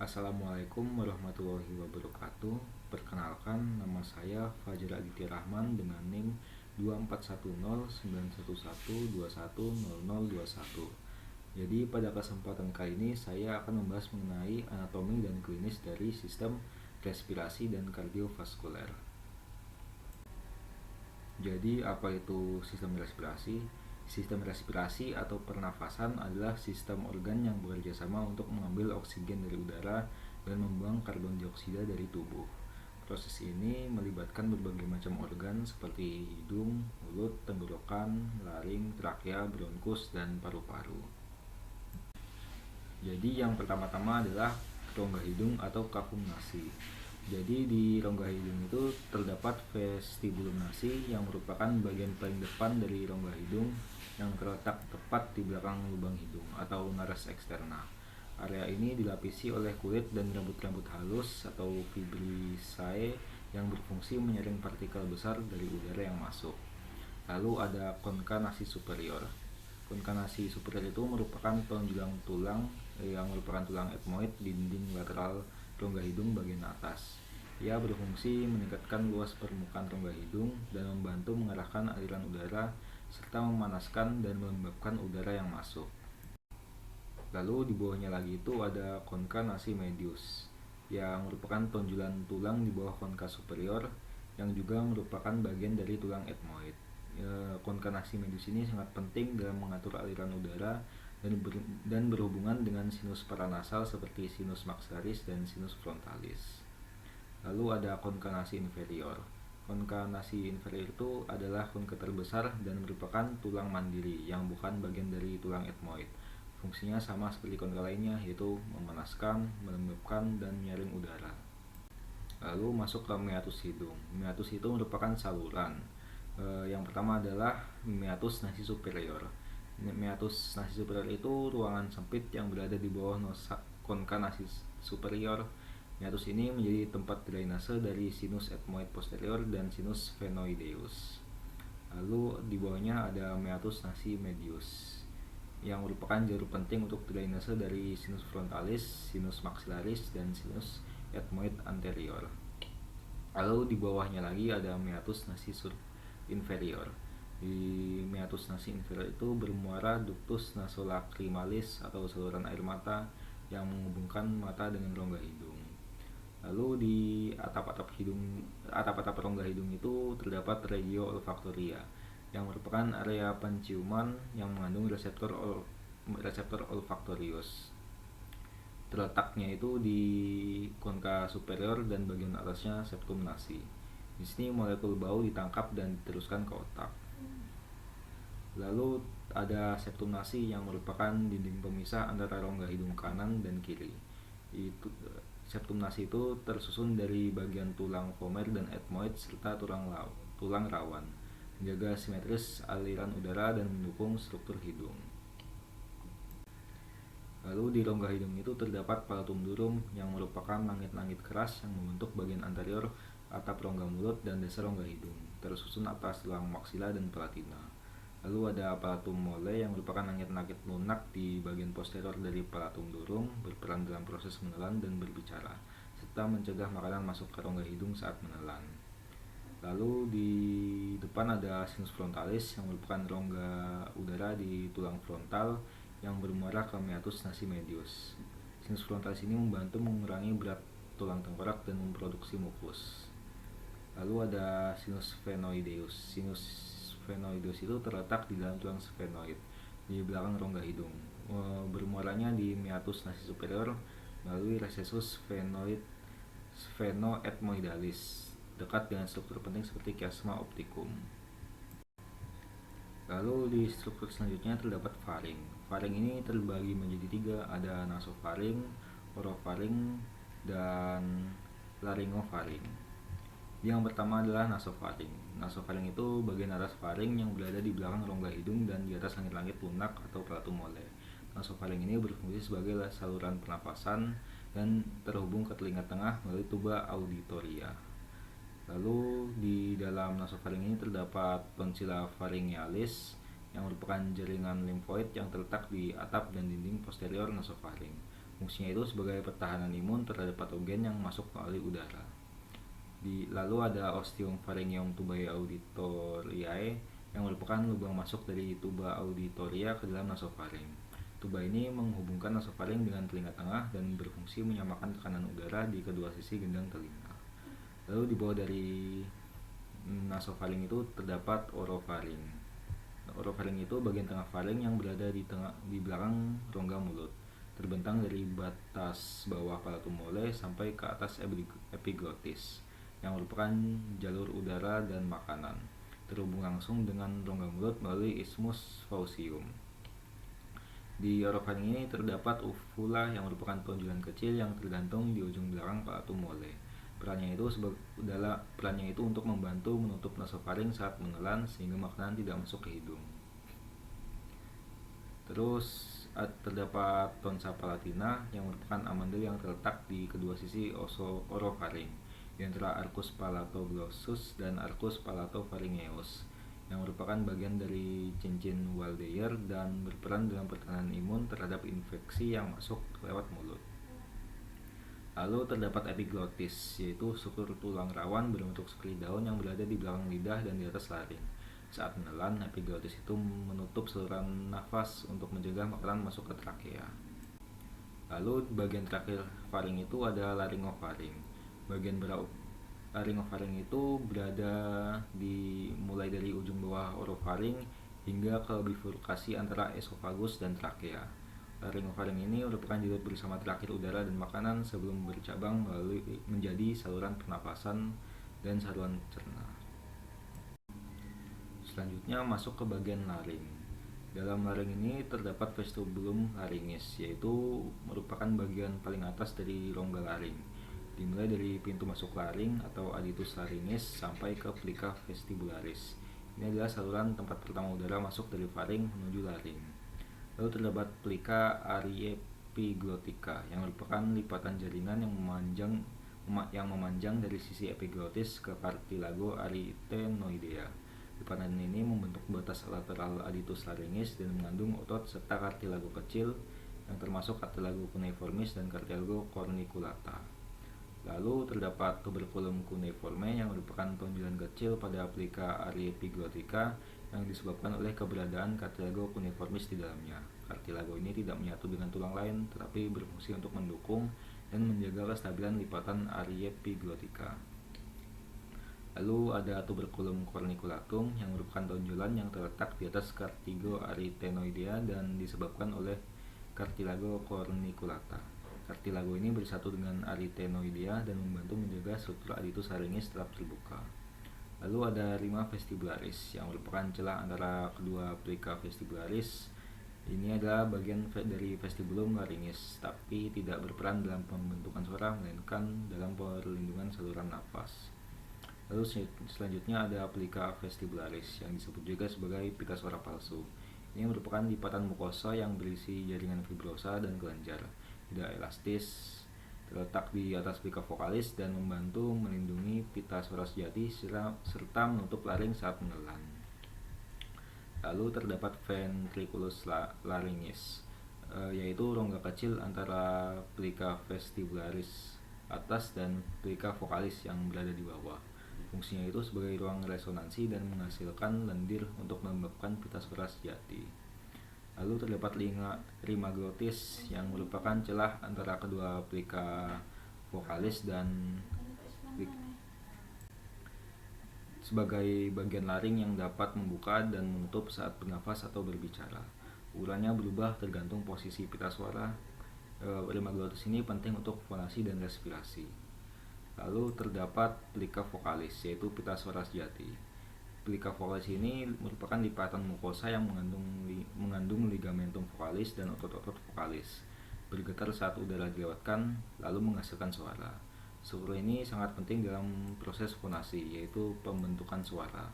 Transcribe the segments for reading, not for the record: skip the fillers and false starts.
Assalamualaikum warahmatullahi wabarakatuh. Perkenalkan, nama saya Fajar Aditya Rahman dengan NIM 24109111210021. Jadi pada kesempatan kali ini saya akan membahas mengenai anatomi dan klinis dari sistem respirasi dan kardiovaskuler. Jadi apa itu sistem respirasi? Sistem respirasi atau pernafasan adalah sistem organ yang bekerja sama untuk mengambil oksigen dari udara dan membuang karbon dioksida dari tubuh. Proses ini melibatkan berbagai macam organ seperti hidung, mulut, tenggorokan, laring, trakea, bronkus, dan paru-paru. Jadi yang pertama-tama adalah rongga hidung atau kafum nasi. Jadi di rongga hidung itu terdapat vestibulum nasi yang merupakan bagian paling depan dari rongga hidung yang terletak tepat di belakang lubang hidung atau nares eksterna. Area ini dilapisi oleh kulit dan rambut-rambut halus atau fibrisae yang berfungsi menyaring partikel besar dari udara yang masuk. Lalu ada konka nasi superior. Konka nasi superior itu merupakan tonjolan tulang yang merupakan tulang etmoid di dinding lateral rongga hidung bagian atas. Ia berfungsi meningkatkan luas permukaan rongga hidung dan membantu mengarahkan aliran udara serta memanaskan dan melembabkan udara yang masuk. Lalu di bawahnya lagi itu ada konka nasi medius yang merupakan tonjolan tulang di bawah konka superior yang juga merupakan bagian dari tulang etmoid. Konka nasi medius ini sangat penting dalam mengatur aliran udara dan berhubungan dengan sinus paranasal seperti sinus maxillaris dan sinus frontalis. Lalu ada konka nasi inferior. Konka nasi inferior itu adalah konka terbesar dan merupakan tulang mandiri yang bukan bagian dari tulang etmoid. Fungsinya sama seperti konka lainnya, yaitu memanaskan, melembabkan, dan menyaring udara. Lalu masuk ke meatus hidung. Meatus itu merupakan saluran. Yang pertama adalah meatus nasi superior. Meatus nasi superior itu ruangan sempit yang berada di bawah konka nasi superior. Meatus ini menjadi tempat drainase dari sinus etmoid posterior dan sinus sphenoideus. Lalu di bawahnya ada meatus nasi medius yang merupakan jalur penting untuk drainase dari sinus frontalis, sinus maxillaris, dan sinus etmoid anterior. Lalu di bawahnya lagi ada meatus nasi inferior. Di meatus nasi inferior itu bermuara ductus nasolacrimalis atau saluran air mata yang menghubungkan mata dengan rongga hidung. Lalu di atap-atap rongga hidung itu terdapat regio olfaktoria yang merupakan area penciuman yang mengandung reseptor olfaktorius. Terletaknya itu di konka superior dan bagian atasnya septum nasi. Di sini molekul bau ditangkap dan diteruskan ke otak. Lalu ada septum nasi yang merupakan dinding pemisah antara rongga hidung kanan dan kiri. Septum nasi itu tersusun dari bagian tulang vomer dan etmoid serta tulang rawan, menjaga simetris aliran udara dan mendukung struktur hidung. Lalu di rongga hidung itu terdapat palatum durum yang merupakan langit-langit keras yang membentuk bagian anterior atap rongga mulut dan dasar rongga hidung, tersusun atas tulang maksila dan palatina. Lalu ada palatum mole yang merupakan langit-langit lunak di bagian posterior dari palatum durum, berperan dalam proses menelan dan berbicara, serta mencegah makanan masuk ke rongga hidung saat menelan. Lalu di depan ada sinus frontalis yang merupakan rongga udara di tulang frontal yang bermuara ke meatus nasi medius. Sinus frontalis ini membantu mengurangi berat tulang tengkorak dan memproduksi mukus. Lalu ada sinus sphenoideus. Sinus sphenoideus itu terletak di dalam tulang sphenoid di belakang rongga hidung. Bermuaranya di meatus nasi superior melalui recessus sphenoetmoidalis dekat dengan struktur penting seperti chiasma opticum. Lalu di struktur selanjutnya terdapat faring. Faring ini terbagi menjadi 3, ada nasofaring, orofaring, dan laryngofaring. Yang pertama adalah nasofaring. Nasofaring itu bagian atas faring yang berada di belakang rongga hidung dan di atas langit-langit lunak atau palatum mole. Nasofaring ini berfungsi sebagai saluran pernapasan dan terhubung ke telinga tengah melalui tuba auditoria. Lalu di dalam nasofaring ini terdapat tonsilla pharyngealis yang merupakan jaringan limfoid yang terletak di atap dan dinding posterior nasofaring, Fungsinya itu sebagai pertahanan imun terhadap patogen yang masuk melalui udara. Lalu ada Osteopharyngeum tubae auditoriae yang merupakan lubang masuk dari tuba auditoria ke dalam nasofaring. Tuba ini menghubungkan nasofaring dengan telinga tengah dan berfungsi menyamakan tekanan udara di kedua sisi gendang telinga. Lalu di bawah dari nasofaring itu terdapat orofaring. Orofaring itu bagian tengah faring yang berada di belakang rongga mulut, terbentang dari batas bawah palatum mole sampai ke atas epiglotis, yang merupakan jalur udara dan makanan, terhubung langsung dengan rongga mulut melalui isthmus faucium. Di orofaring ini terdapat uvula yang merupakan tonjolan kecil yang tergantung di ujung belakang palatum mole. Perannya itu untuk membantu menutup nasofaring saat menelan sehingga makanan tidak masuk ke hidung. Terus terdapat tonsa palatina yang merupakan amandel yang terletak di kedua sisi orofaring, di antara arcus palatoglossus dan arcus palatopharyngeus, yang merupakan bagian dari cincin Waldeyer dan berperan dalam pertahanan imun terhadap infeksi yang masuk lewat mulut. Lalu terdapat epiglotis, yaitu struktur tulang rawan berbentuk seperti daun yang berada di belakang lidah dan di atas laring. Saat menelan, epiglotis itu menutup saluran nafas untuk mencegah makanan masuk ke trakea. Lalu bagian terakhir faring itu ada laryngofaring. Bagian laryngofaring itu berada mulai dari ujung bawah orofaring hingga ke bifurkasi antara esofagus dan trakea. Laryngofaring ini merupakan jalur bersama terakhir udara dan makanan sebelum bercabang menjadi saluran pernapasan dan saluran cerna. Selanjutnya masuk ke bagian laring. Dalam laring ini terdapat vestibulum laringis, yaitu merupakan bagian paling atas dari rongga laring, dimulai dari pintu masuk laring atau aditus laringis sampai ke plica vestibularis. Ini adalah saluran tempat pertama udara masuk dari faring menuju laring. Lalu terdapat plica ariepiglotica yang merupakan lipatan jaringan yang memanjang dari sisi epiglotis ke cartilago arytenoidea. Lipatan ini membentuk batas lateral aditus laringis dan mengandung otot serta cartilago kecil yang termasuk cartilago cuneiformis dan cartilago corniculata. Lalu terdapat tuberculum cuneiforme yang merupakan tonjolan kecil pada plica ariepiglotica yang disebabkan oleh keberadaan cartilago cuneiformis di dalamnya. Cartilago ini tidak menyatu dengan tulang lain, tetapi berfungsi untuk mendukung dan menjaga kestabilan lipatan ariepiglotica. Lalu ada tuberculum corniculatum yang merupakan tonjolan yang terletak di atas cartilago arytenoidea dan disebabkan oleh cartilago corniculata. Cartilago ini bersatu dengan arytenoidea dan membantu menjaga struktur aditus laringis tetap terbuka. Lalu ada rima vestibularis yang merupakan celah antara kedua plica vestibularis. Ini adalah bagian dari vestibulum laringis, tapi tidak berperan dalam pembentukan suara, melainkan dalam perlindungan saluran nafas. Lalu selanjutnya ada plica vestibularis yang disebut juga sebagai pita suara palsu. Ini merupakan lipatan mukosa yang berisi jaringan fibrosa dan kelenjar, tidak elastis, terletak di atas plica vokalis dan membantu melindungi pita suara sejati serta menutup laring saat menelan. Lalu terdapat ventriculus laringis, yaitu rongga kecil antara plica vestibularis atas dan plica vokalis yang berada di bawah. Fungsinya itu sebagai ruang resonansi dan menghasilkan lendir untuk menyebabkan pita suara sejati. Lalu terdapat rima glotis yang merupakan celah antara kedua plica vokalis dan sebagai bagian laring yang dapat membuka dan menutup saat bernafas atau berbicara. Ukurannya berubah tergantung posisi pita suara. Rima glotis ini penting untuk fonasi dan respirasi. Lalu terdapat plica vokalis, yaitu pita suara sejati. Plica vokalis ini merupakan lipatan mukosa yang mengandung ligamentum vokalis dan otot-otot vokalis, bergetar saat udara dilewatkan lalu menghasilkan suara. Struktur ini sangat penting dalam proses fonasi, yaitu pembentukan suara.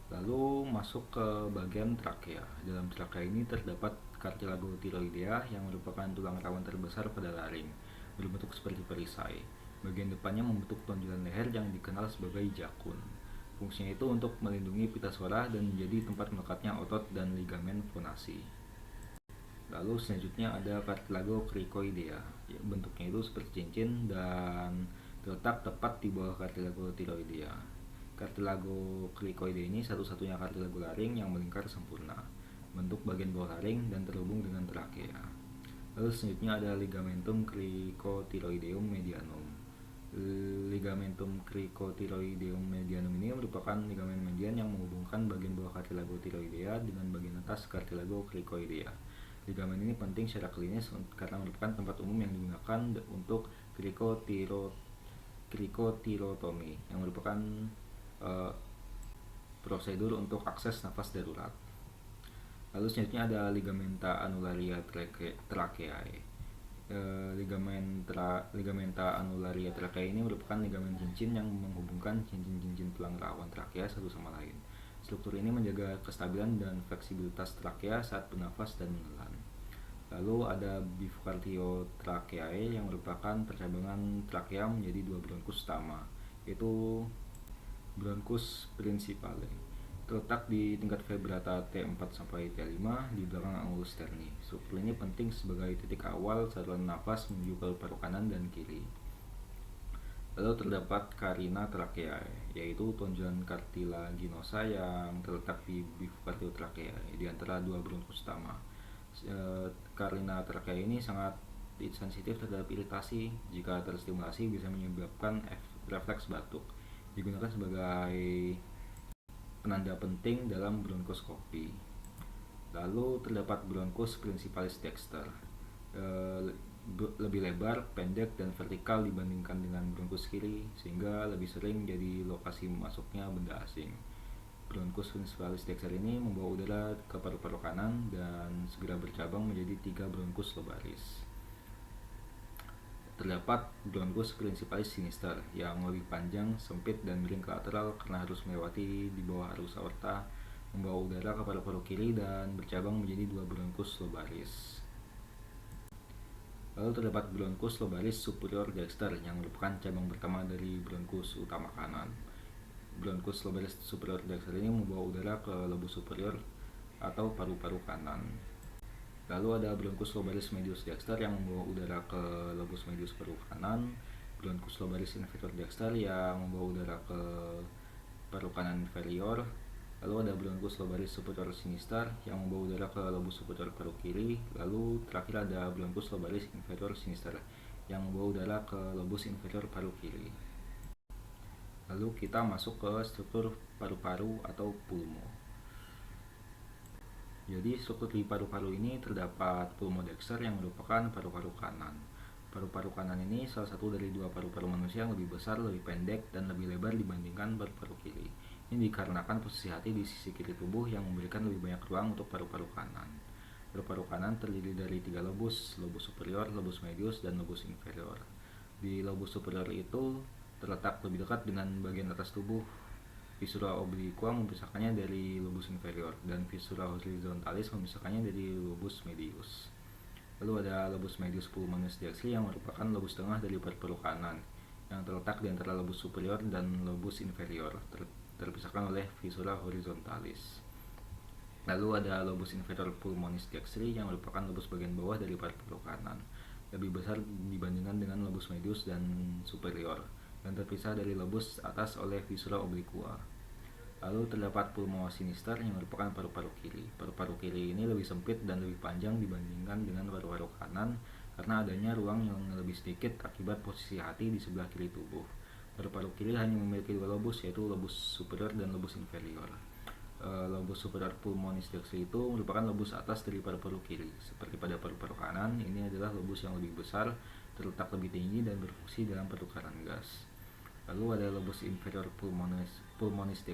Lalu masuk ke bagian trakea. Dalam trakea ini terdapat cartilago thyroidea yang merupakan tulang rawan terbesar pada laring, berbentuk seperti perisai. Bagian depannya membentuk tonjolan leher yang dikenal sebagai jakun. Fungsinya itu untuk melindungi pita suara dan menjadi tempat melekatnya otot dan ligamen fonasi. Lalu selanjutnya ada cartilago cricoidea. Ya, bentuknya itu seperti cincin dan terletak tepat di bawah cartilago thyroidea. Cartilago cricoidea ini satu-satunya cartilago laring yang melingkar sempurna, bentuk bagian bawah laring dan terhubung dengan trakea. Lalu selanjutnya ada ligamentum cricothyroideum medianum. Ligamentum cricothyroideum medianum ini merupakan ligamen median yang menghubungkan bagian bawah cartilago thyroidea dengan bagian atas cartilago cricoidea. Ligamen ini penting secara klinis karena merupakan tempat umum yang digunakan untuk cricothyrotomy, yang merupakan prosedur untuk akses nafas darurat. Lalu selanjutnya ada ligamenta annularia tracheae. Ligamenta annularia tracheae ini merupakan ligamen cincin yang menghubungkan cincin-cincin tulang rawan trakea satu sama lain. Struktur ini menjaga kestabilan dan fleksibilitas trakea saat bernafas dan menelan. Lalu ada bifurcatiotracheae yang merupakan percabangan trakea menjadi dua bronkus utama, yaitu bronkus principale. Terletak di tingkat vibrata T4 sampai T5 di belakang angulus sterni. Struktur ini penting sebagai titik awal saluran nafas menuju ke paru kanan dan kiri. Lalu terdapat carina tracheae, yaitu tonjolan cartilaginosa yang terletak di bifurcatiotracheae di antara dua bronkus utama. Carina tracheae ini sangat sensitif terhadap iritasi. Jika terstimulasi bisa menyebabkan refleks batuk. Digunakan sebagai penanda penting dalam bronkoskopi. Lalu terdapat bronkus principalis dexter, lebih lebar, pendek, dan vertikal dibandingkan dengan bronkus kiri, sehingga lebih sering jadi lokasi masuknya benda asing. Bronkus principalis dexter ini membawa udara ke paru-paru kanan dan segera bercabang menjadi 3 bronkus lobaris. Terdapat bronkus principalis sinister yang lebih panjang, sempit, dan miring ke lateral karena harus melewati di bawah arus aorta, membawa udara ke paru-paru kiri dan bercabang menjadi 2 bronkus lobaris. Lalu terdapat bronkus lobaris superior dexter yang merupakan cabang pertama dari bronkus utama kanan. Bronkus lobaris superior dexter ini membawa udara ke lobus superior atau paru-paru kanan. Lalu ada bronkus lobaris medius dexter yang membawa udara ke lobus medius paru kanan, bronkus lobaris inferior dexter yang membawa udara ke paru kanan inferior. Lalu ada bronkus lobaris superior sinister yang membawa udara ke lobus superior paru kiri. Lalu terakhir ada bronkus lobaris inferior sinister yang membawa udara ke lobus inferior paru kiri. Lalu kita masuk ke struktur paru-paru atau pulmo. Jadi struktur di paru-paru ini terdapat pulmodexter yang merupakan paru-paru kanan. Paru-paru kanan ini salah satu dari dua paru-paru manusia yang lebih besar, lebih pendek, dan lebih lebar dibandingkan paru-paru kiri. Ini dikarenakan posisi hati di sisi kiri tubuh yang memberikan lebih banyak ruang untuk paru-paru kanan. Paru-paru kanan terdiri dari 3 lobus, lobus superior, lobus medius, dan lobus inferior. Di lobus superior itu terletak lebih dekat dengan bagian atas tubuh. Viscera obliqua memisahkannya dari lobus inferior dan viscera horizontalis memisahkannya dari lobus medius. Lalu ada lobus medius pulmonis dextri yang merupakan lobus tengah dari paru-paru kanan yang terletak di antara lobus superior dan lobus inferior, terpisahkan oleh viscera horizontalis. Lalu ada lobus inferior pulmonis dextri yang merupakan lobus bagian bawah dari paru-paru kanan, lebih besar dibandingkan dengan lobus medius dan superior, dan terpisah dari lobus atas oleh viscera obliqua. Lalu terdapat pulmo sinister yang merupakan paru-paru kiri. Paru-paru kiri ini lebih sempit dan lebih panjang dibandingkan dengan paru-paru kanan karena adanya ruang yang lebih sedikit akibat posisi hati di sebelah kiri tubuh. Paru-paru kiri hanya memiliki 2 lobus, yaitu lobus superior dan lobus inferior. Lobus superior pulmonis dextri itu merupakan lobus atas dari paru-paru kiri. Seperti pada paru-paru kanan, ini adalah lobus yang lebih besar, terletak lebih tinggi, dan berfungsi dalam pertukaran gas. Lalu ada lobus inferior pulmonis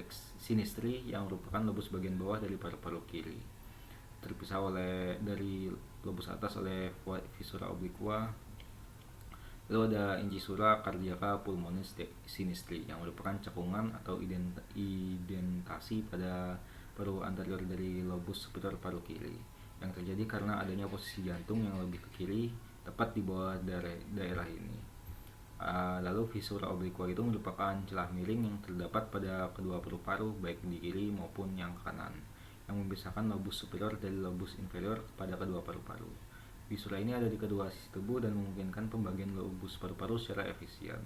sinistri yang merupakan lobus bagian bawah dari paru-paru kiri, terpisah dari lobus atas oleh viscera obliqua. Lalu ada incisura cardiaca pulmonis sinistri yang merupakan cekungan atau indentasi pada paru anterior dari lobus superior paru kiri yang terjadi karena adanya posisi jantung yang lebih ke kiri tepat di bawah daerah ini. Lalu viscera obliqua itu merupakan celah miring yang terdapat pada kedua paru-paru baik di kiri maupun yang kanan. yang memisahkan lobus superior dari lobus inferior pada kedua paru-paru. Visura ini ada di kedua sisi tubuh dan memungkinkan pembagian lobus paru-paru secara efisien.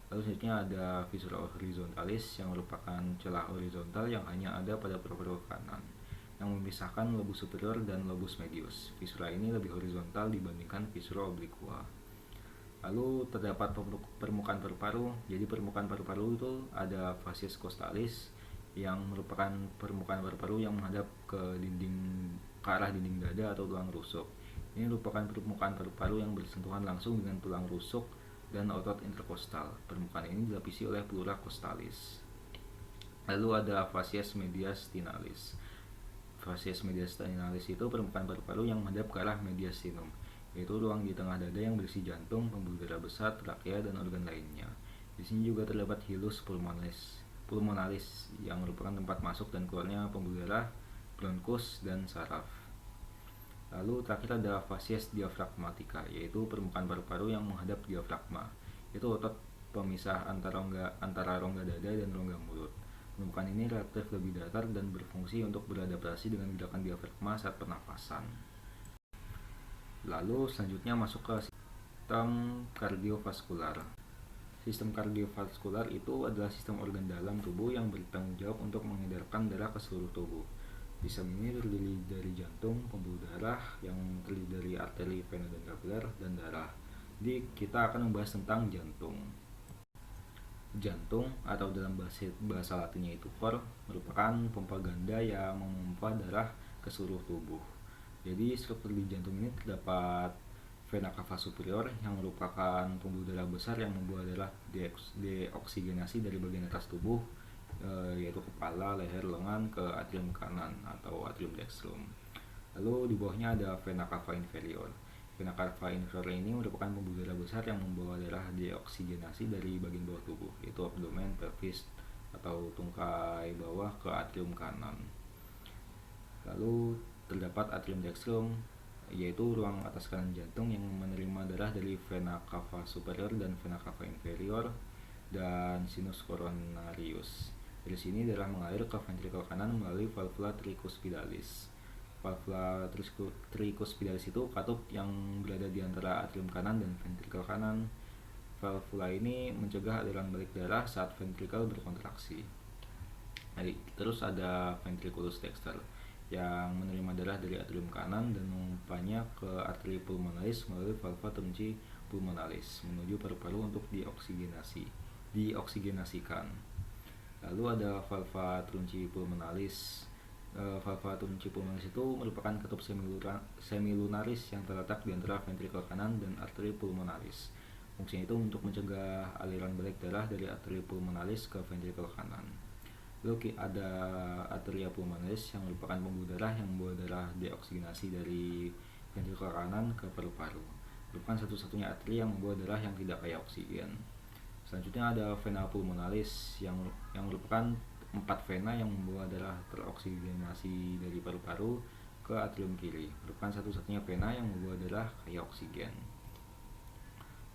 Lalu selanjutnya ada visura horizontalis yang merupakan celah horizontal yang hanya ada pada paru-paru kanan yang memisahkan lobus superior dan lobus medius. Visura ini lebih horizontal dibandingkan visura obliqua. Lalu terdapat permukaan paru-paru. Jadi permukaan paru-paru itu ada facies costalis yang merupakan permukaan paru-paru yang menghadap ke arah dinding dada atau tulang rusuk. Ini merupakan permukaan paru-paru yang bersentuhan langsung dengan tulang rusuk dan otot interkostal. Permukaan ini dilapisi oleh pleura costalis. Lalu ada facies mediastinalis. Facies mediastinalis itu permukaan paru-paru yang menghadap ke arah mediastinum, yaitu ruang di tengah dada yang berisi jantung, pembuluh darah besar, trakea, dan organ lainnya. Di sini juga terdapat hilus pulmonalis yang merupakan tempat masuk dan keluarnya pembuluh darah, bronkus, dan saraf. Lalu terakhir ada facies diafragmatica, yaitu permukaan paru-paru yang menghadap diafragma. Itu otot pemisah antara rongga dada dan rongga mulut. Permukaan ini relatif lebih datar dan berfungsi untuk beradaptasi dengan gerakan diafragma saat pernafasan. Lalu selanjutnya masuk ke sistem kardiovaskular. Sistem kardiovaskular itu adalah sistem organ dalam tubuh yang bertanggung jawab untuk mengedarkan darah ke seluruh tubuh. Sistem ini terdiri dari jantung, pembuluh darah yang terdiri dari arteri, vena, dan kapiler, dan darah. Jadi kita akan membahas tentang jantung. Jantung atau dalam bahasa latinnya itu cor merupakan pompa ganda yang memompa darah ke seluruh tubuh. Jadi struktur di jantung ini terdapat vena cava superior yang merupakan pembuluh darah besar yang membawa darah deoksigenasi dari bagian atas tubuh, yaitu kepala, leher, lengan ke atrium kanan atau atrium dextrum. Lalu di bawahnya ada vena cava inferior. Vena cava inferior ini merupakan pembuluh darah besar yang membawa darah deoksigenasi dari bagian bawah tubuh, yaitu abdomen, pelvis, atau tungkai bawah ke atrium kanan. Lalu terdapat atrium dextrum, yaitu ruang atas kanan jantung yang menerima darah dari vena cava superior dan vena cava inferior dan sinus coronarius. Dari sini darah mengalir ke ventrikel kanan melalui valvula tricuspidalis. Valvula tricuspidalis itu katup yang berada di antara atrium kanan dan ventrikel kanan. Valvula ini mencegah aliran balik darah saat ventrikel berkontraksi. Terus ada ventriculus dexter yang menerima darah dari atrium kanan dan memompanya ke arteri pulmonalis melalui valva trunci pulmonalis menuju paru-paru untuk dioksigenasikan. Lalu ada valva trunci pulmonalis. Valva trunci pulmonalis itu merupakan katup semilunaris yang terletak di antara ventrikel kanan dan arteri pulmonalis. Fungsinya itu untuk mencegah aliran balik darah dari arteri pulmonalis ke ventrikel kanan. Lalu ada arteria pulmonalis yang merupakan pembuluh darah yang membawa darah deoksigenasi dari ventrikel kanan ke paru-paru. Merupakan satu-satunya arteri yang membawa darah yang tidak kaya oksigen. Selanjutnya ada vena pulmonalis yang merupakan 4 vena yang membawa darah teroksigenasi dari paru-paru ke atrium kiri. Merupakan satu-satunya vena yang membawa darah kaya oksigen.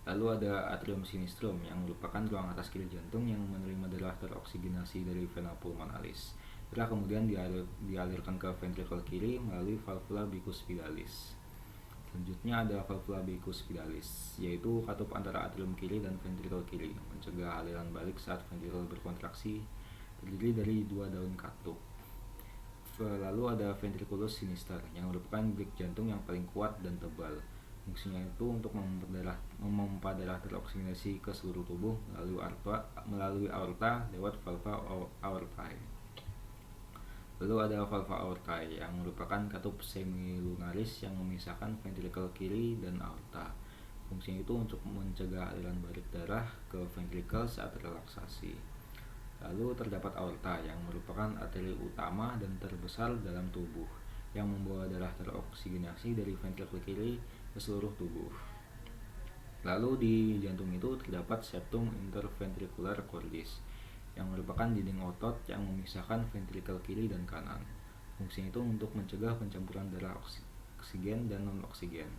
Lalu ada atrium sinistrum yang merupakan ruang atas kiri jantung yang menerima darah teroksigenasi dari vena pulmonalis. Darah kemudian dialirkan ke ventrikel kiri melalui valvula bicuspidalis. Selanjutnya ada valvula bicuspidalis, yaitu katup antara atrium kiri dan ventrikel kiri, mencegah aliran balik saat ventrikel berkontraksi, terdiri dari 2 daun katup. Lalu ada ventriculus sinister yang merupakan bilik jantung yang paling kuat dan tebal. Fungsinya itu untuk memompa darah teroksigenasi ke seluruh tubuh melalui aorta lewat valva aortae. Lalu ada valva aortae yang merupakan katup semilunaris yang memisahkan ventrikel kiri dan aorta. Fungsinya itu untuk mencegah aliran balik darah ke ventrikel saat relaksasi. Lalu terdapat aorta yang merupakan arteri utama dan terbesar dalam tubuh yang membawa darah teroksigenasi dari ventrikel kiri ke seluruh tubuh. Lalu di jantung itu terdapat septum interventricular cordis yang merupakan dinding otot yang memisahkan ventrikel kiri dan kanan. Fungsinya itu untuk mencegah pencampuran darah oksigen dan non-oksigen.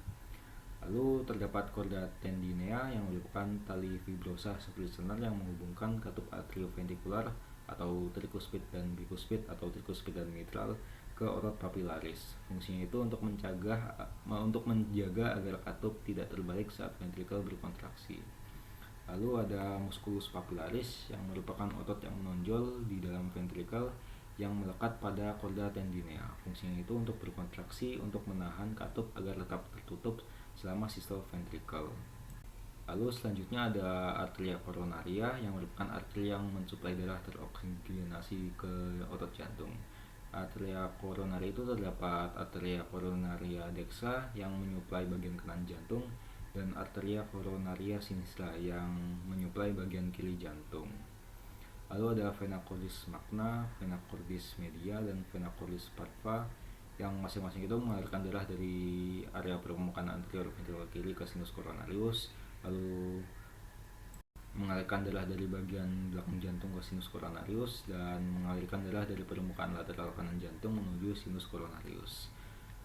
Lalu terdapat chorda tendinea yang merupakan tali fibrosa seperti senar yang menghubungkan katup atrioventrikular atau trikuspid dan bikuspid atau trikuspid dan mitral ke otot papilaris. Fungsinya itu untuk menjaga agar katup tidak terbalik saat ventrikel berkontraksi. Lalu ada musculus papilaris yang merupakan otot yang menonjol di dalam ventrikel yang melekat pada chorda tendinea. Fungsinya itu untuk berkontraksi untuk menahan katup agar tetap tertutup selama sistole ventrikel. Lalu selanjutnya ada arteria coronaria yang merupakan arteri yang mensuplai darah teroksigenasi ke otot jantung. Arteria coronaria itu terdapat arteria coronaria dextra yang menyuplai bagian kanan jantung dan arteria coronaria sinistra yang menyuplai bagian kiri jantung. Lalu ada vena cordis magna, vena cordis media, dan vena cordis parva yang masing-masing itu mengalirkan darah dari area permukaan anterior ventrikel kiri ke sinus coronarius, lalu mengalirkan darah dari bagian belakang jantung ke sinus coronarius, dan mengalirkan darah dari permukaan lateral kanan jantung menuju sinus coronarius.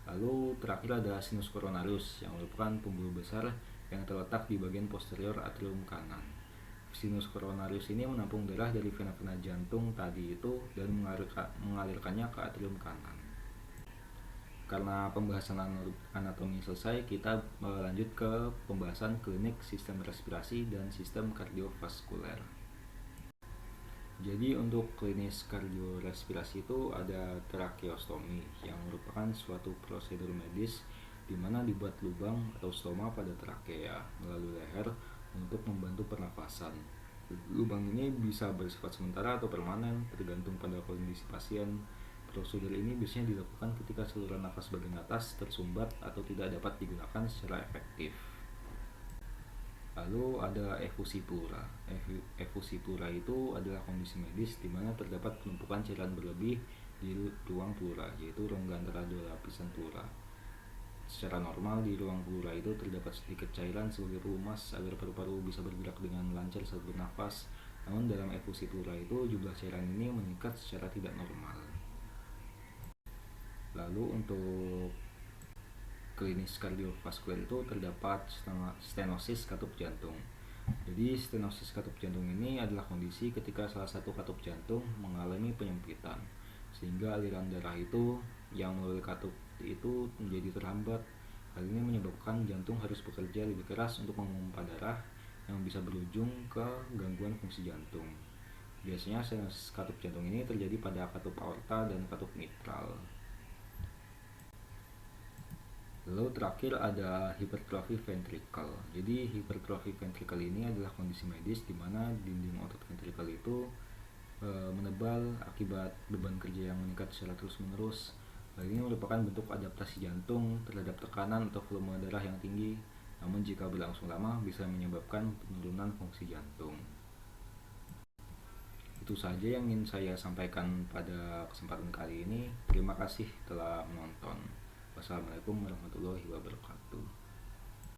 Lalu terakhir ada sinus coronarius yang merupakan pembuluh besar yang terletak di bagian posterior atrium kanan. Sinus coronarius ini menampung darah dari vena-vena jantung tadi itu dan mengalirkannya ke atrium kanan. Karena pembahasan anatomi selesai, kita lanjut ke pembahasan klinik sistem respirasi dan sistem kardiovaskuler. Jadi untuk klinis kardiorespirasi itu ada tracheostomi yang merupakan suatu prosedur medis di mana dibuat lubang atau stoma pada trakea melalui leher untuk membantu pernafasan. Lubang ini bisa bersifat sementara atau permanen tergantung pada kondisi pasien. Prosedur ini biasanya dilakukan ketika saluran nafas bagian atas tersumbat atau tidak dapat digunakan secara efektif. Lalu ada efusi pleura. Efusi pleura itu adalah kondisi medis di mana terdapat penumpukan cairan berlebih di ruang pleura, yaitu rongga antara dua lapisan pleura. Secara normal di ruang pleura itu terdapat sedikit cairan sebagai pelumas agar paru-paru bisa bergerak dengan lancar saat bernafas. Namun dalam efusi pleura itu jumlah cairan ini meningkat secara tidak normal. Lalu untuk klinis kardiovaskuler itu terdapat stenosis katup jantung. Jadi stenosis katup jantung ini adalah kondisi ketika salah satu katup jantung mengalami penyempitan sehingga aliran darah itu yang melalui katup itu menjadi terhambat. Hal ini menyebabkan jantung harus bekerja lebih keras untuk memompa darah yang bisa berujung ke gangguan fungsi jantung. Biasanya stenosis katup jantung ini terjadi pada katup aorta dan katup mitral. Lalu terakhir ada hipertrofi ventrikel. Jadi hipertrofi ventrikel ini adalah kondisi medis di mana dinding otot ventrikel itu menebal akibat beban kerja yang meningkat secara terus-menerus. Hal ini merupakan bentuk adaptasi jantung terhadap tekanan atau volume darah yang tinggi. Namun jika berlangsung lama bisa menyebabkan penurunan fungsi jantung. Itu saja yang ingin saya sampaikan pada kesempatan kali ini. Terima kasih telah menonton. Wassalamualaikum warahmatullahi wabarakatuh.